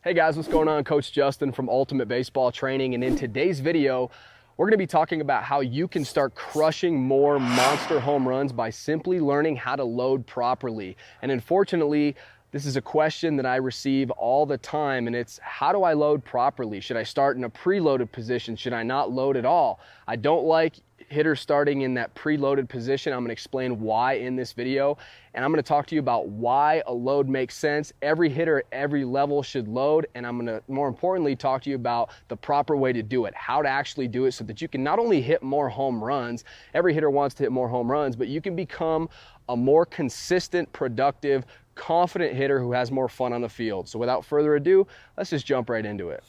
Hey guys, what's going on? Coach Justin from Ultimate Baseball Training, and in today's video, we're going to be talking about how you can start crushing more monster home runs by simply learning how to load properly. And unfortunately, this is a question that I receive all the time, and it's how do I load properly? Should I start in a preloaded position? Should I not load at all? I don't like hitters starting in that preloaded position. I'm going to explain why in this video, and I'm going to talk to you about why a load makes sense. Every hitter at every level should load, and I'm going to more importantly talk to you about the proper way to do it, how to actually do it so that you can not only hit more home runs, every hitter wants to hit more home runs, but you can become a more consistent, productive, confident hitter who has more fun on the field. So without further ado, let's just jump right into it.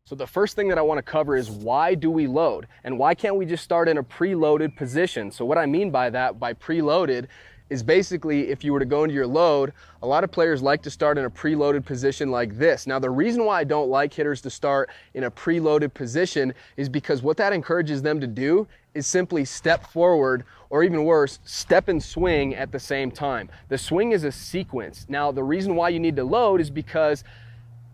So the first thing that I want to cover is why do we load? And why can't we just start in a preloaded position? So what I mean by that, by preloaded, is basically if you were to go into your load, a lot of players like to start in a preloaded position like this. Now the reason why I don't like hitters to start in a preloaded position is because what that encourages them to do is simply step forward, or even worse, step and swing at the same time. The swing is a sequence. Now the reason why you need to load is because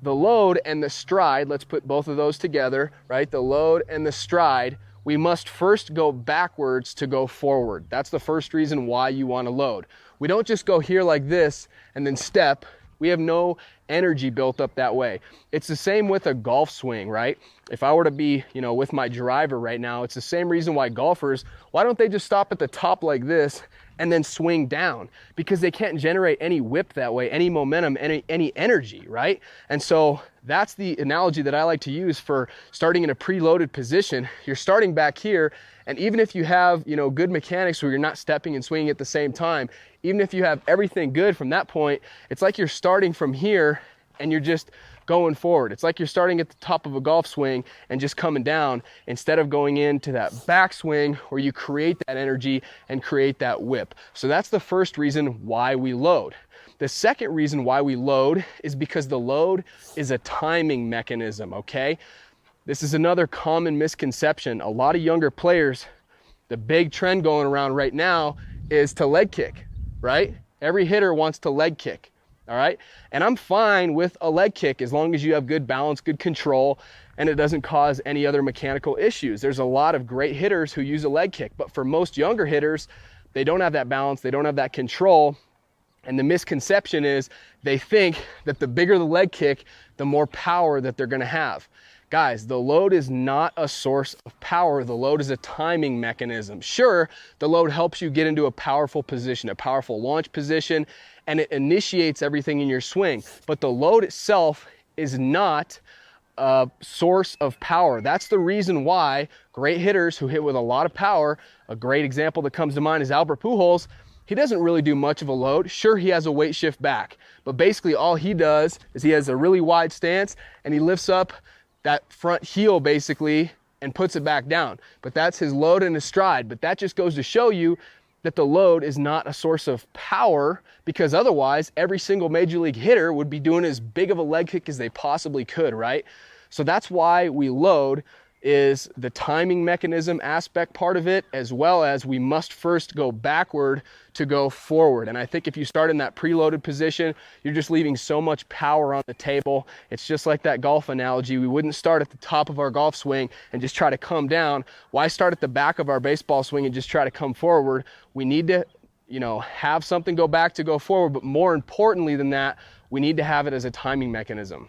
the load and the stride, let's put both of those together, right? The load and the stride, we must first go backwards to go forward. That's the first reason why you want to load. We don't just go here like this and then step. We have no energy built up that way. It's the same with a golf swing, right? If I were to be, with my driver right now, it's the same reason why golfers, why don't they just stop at the top like this and then swing down? Because they can't generate any whip that way, any momentum, any energy, right? And so that's the analogy that I like to use for starting in a preloaded position. You're starting back here, and even if you have, good mechanics where you're not stepping and swinging at the same time, even if you have everything good from that point, it's like you're starting from here and you're just going forward. It's like you're starting at the top of a golf swing and just coming down instead of going into that backswing where you create that energy and create that whip. So that's the first reason why we load. The second reason why we load is because the load is a timing mechanism, okay? This is another common misconception. A lot of younger players, the big trend going around right now is to leg kick, right? Every hitter wants to leg kick. All right. And I'm fine with a leg kick as long as you have good balance, good control, and it doesn't cause any other mechanical issues. There's a lot of great hitters who use a leg kick, but for most younger hitters, they don't have that balance, they don't have that control. And the misconception is they think that the bigger the leg kick, the more power that they're going to have. Guys, the load is not a source of power. The load is a timing mechanism. Sure, the load helps you get into a powerful position, a powerful launch position, and it initiates everything in your swing. But the load itself is not a source of power. That's the reason why great hitters who hit with a lot of power, a great example that comes to mind is Albert Pujols. He doesn't really do much of a load. Sure, he has a weight shift back, but basically all he does is he has a really wide stance and he lifts up that front heel basically and puts it back down. But that's his load and his stride. But that just goes to show you that the load is not a source of power, because otherwise every single major league hitter would be doing as big of a leg kick as they possibly could, right? So that's why we load, is the timing mechanism aspect part of it, as well as we must first go backward to go forward. And I think if you start in that preloaded position, you're just leaving so much power on the table. It's just like that golf analogy. We wouldn't start at the top of our golf swing and just try to come down. Why start at the back of our baseball swing and just try to come forward? We need to, have something go back to go forward, but more importantly than that, we need to have it as a timing mechanism.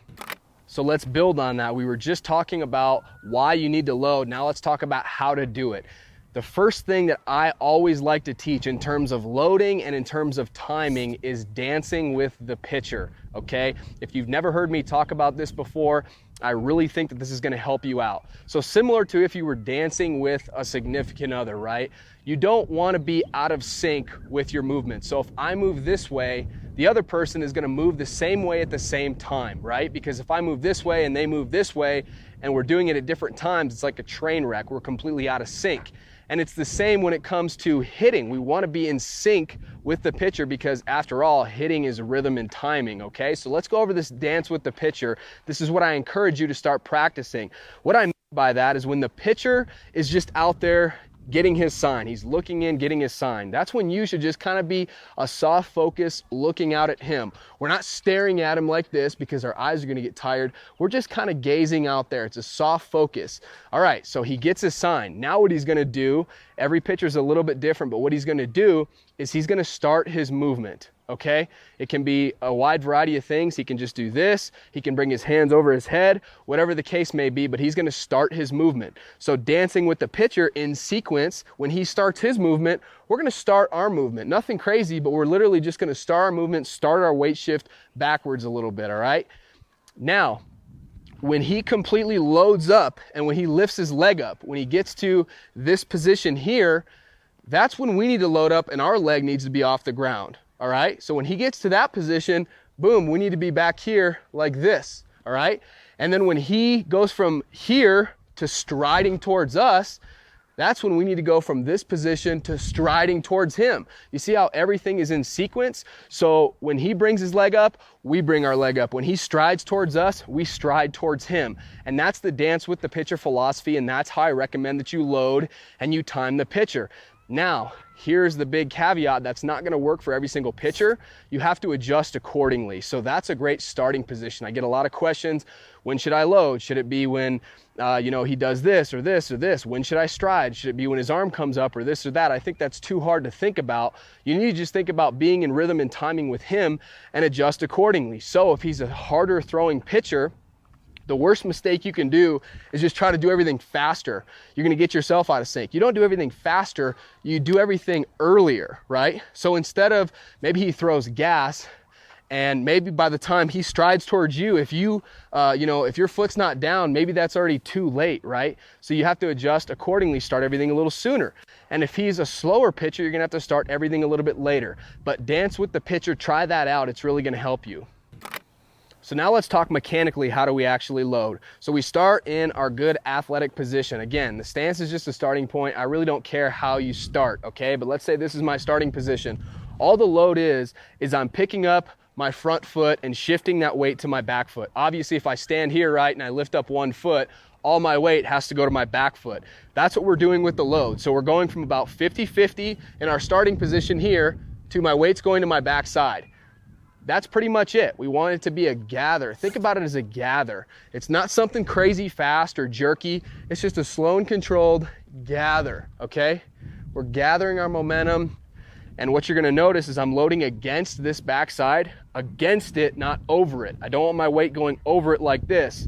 So let's build on that. We were just talking about why you need to load. Now let's talk about how to do it. The first thing that I always like to teach in terms of loading and in terms of timing is dancing with the pitcher, okay? If you've never heard me talk about this before, I really think that this is going to help you out. So similar to if you were dancing with a significant other, right? You don't want to be out of sync with your movement. So if I move this way, the other person is going to move the same way at the same time, right? Because if I move this way and they move this way and we're doing it at different times, it's like a train wreck. We're completely out of sync. And it's the same when it comes to hitting. We want to be in sync with the pitcher because after all, hitting is rhythm and timing, okay? So let's go over this dance with the pitcher. This is what I encourage you to start practicing. What I mean by that is when the pitcher is just out there getting his sign. He's looking in, getting his sign. That's when you should just kind of be a soft focus looking out at him. We're not staring at him like this because our eyes are going to get tired. We're just kind of gazing out there. It's a soft focus. All right, so he gets his sign. Now what he's going to do, every pitcher's a little bit different, but what he's going to do is he's going to start his movement. Okay, it can be a wide variety of things. He can just do this. He can bring his hands over his head, whatever the case may be, but he's going to start his movement. So dancing with the pitcher in sequence, when he starts his movement, we're going to start our movement. Nothing crazy, but we're literally just going to start our movement, start our weight shift backwards a little bit, all right? Now, when he completely loads up and when he lifts his leg up, when he gets to this position here, that's when we need to load up and our leg needs to be off the ground. All right, so when he gets to that position, boom, we need to be back here like this, all right? And then when he goes from here to striding towards us, that's when we need to go from this position to striding towards him. You see how everything is in sequence? So when he brings his leg up, we bring our leg up. When he strides towards us, we stride towards him. And that's the dance with the pitcher philosophy, and that's how I recommend that you load and you time the pitcher. Now, here's the big caveat that's not going to work for every single pitcher. You have to adjust accordingly. So that's a great starting position. I get a lot of questions. When should I load? Should it be when, he does this or this or this? When should I stride? Should it be when his arm comes up or this or that? I think that's too hard to think about. You need to just think about being in rhythm and timing with him and adjust accordingly. So if he's a harder throwing pitcher, the worst mistake you can do is just try to do everything faster. You're going to get yourself out of sync. You don't do everything faster, you do everything earlier, right? So instead of, maybe he throws gas, and maybe by the time he strides towards you, if if your foot's not down, maybe that's already too late, right? So you have to adjust accordingly, start everything a little sooner. And if he's a slower pitcher, you're going to have to start everything a little bit later. But dance with the pitcher, try that out. It's really going to help you. So now let's talk mechanically, how do we actually load? So we start in our good athletic position. Again, the stance is just a starting point. I really don't care how you start, okay? But let's say this is my starting position. All the load is I'm picking up my front foot and shifting that weight to my back foot. Obviously, if I stand here, right, and I lift up one foot, all my weight has to go to my back foot. That's what we're doing with the load. So we're going from about 50-50 in our starting position here to my weight's going to my back side. That's pretty much it. We want it to be a gather. Think about it as a gather. It's not something crazy fast or jerky. It's just a slow and controlled gather, okay? We're gathering our momentum, and what you're gonna notice is I'm loading against this backside, against it, not over it. I don't want my weight going over it like this.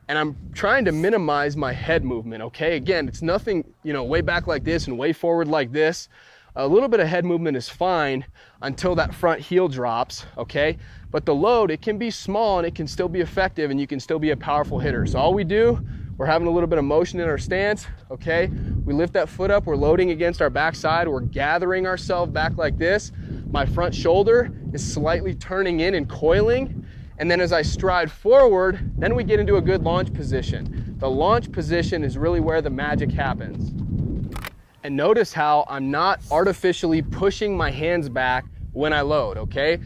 And I'm trying to minimize my head movement, okay? Again, it's nothing, way back like this and way forward like this. A little bit of head movement is fine until that front heel drops, okay? But the load, it can be small and it can still be effective and you can still be a powerful hitter. So all we do, we're having a little bit of motion in our stance, okay? We lift that foot up, we're loading against our backside, we're gathering ourselves back like this. My front shoulder is slightly turning in and coiling. And then as I stride forward, then we get into a good launch position. The launch position is really where the magic happens. And notice how I'm not artificially pushing my hands back when I load, okay?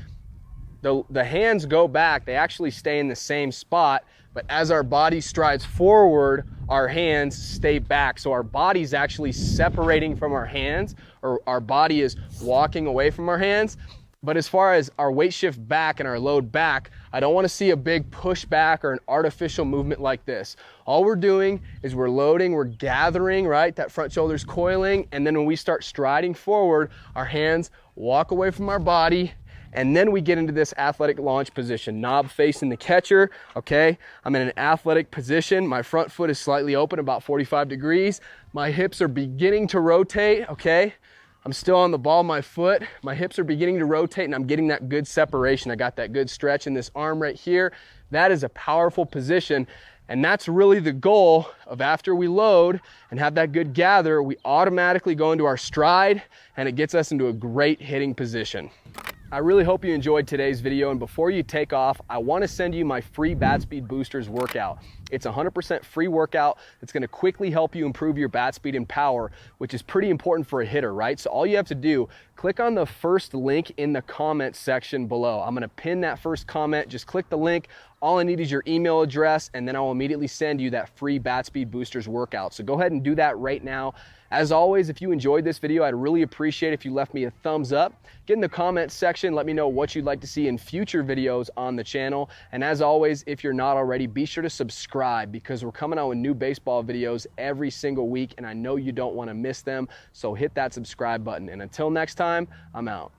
The hands go back, they actually stay in the same spot, but as our body strides forward, our hands stay back. So our body's actually separating from our hands, or our body is walking away from our hands. But as far as our weight shift back and our load back, I don't want to see a big push back or an artificial movement like this. All we're doing is we're loading, we're gathering, right? That front shoulder's coiling. And then when we start striding forward, our hands walk away from our body. And then we get into this athletic launch position, knob facing the catcher, okay? I'm in an athletic position. My front foot is slightly open, about 45 degrees. My hips are beginning to rotate, okay? I'm still on the ball of my foot. My hips are beginning to rotate and I'm getting that good separation. I got that good stretch in this arm right here. That is a powerful position. And that's really the goal of, after we load and have that good gather, we automatically go into our stride and it gets us into a great hitting position. I really hope you enjoyed today's video, and before you take off, I want to send you my free Bat Speed Boosters workout. It's a 100% free workout that's gonna quickly help you improve your bat speed and power, which is pretty important for a hitter, right? So all you have to do, click on the first link in the comment section below. I'm gonna pin that first comment, just click the link. All I need is your email address, and then I will immediately send you that free Bat Speed Boosters workout. So go ahead and do that right now. As always, if you enjoyed this video, I'd really appreciate it if you left me a thumbs up. Get in the comments section, let me know what you'd like to see in future videos on the channel. And as always, if you're not already, be sure to subscribe, because we're coming out with new baseball videos every single week, and I know you don't want to miss them. So hit that subscribe button. And until next time, I'm out.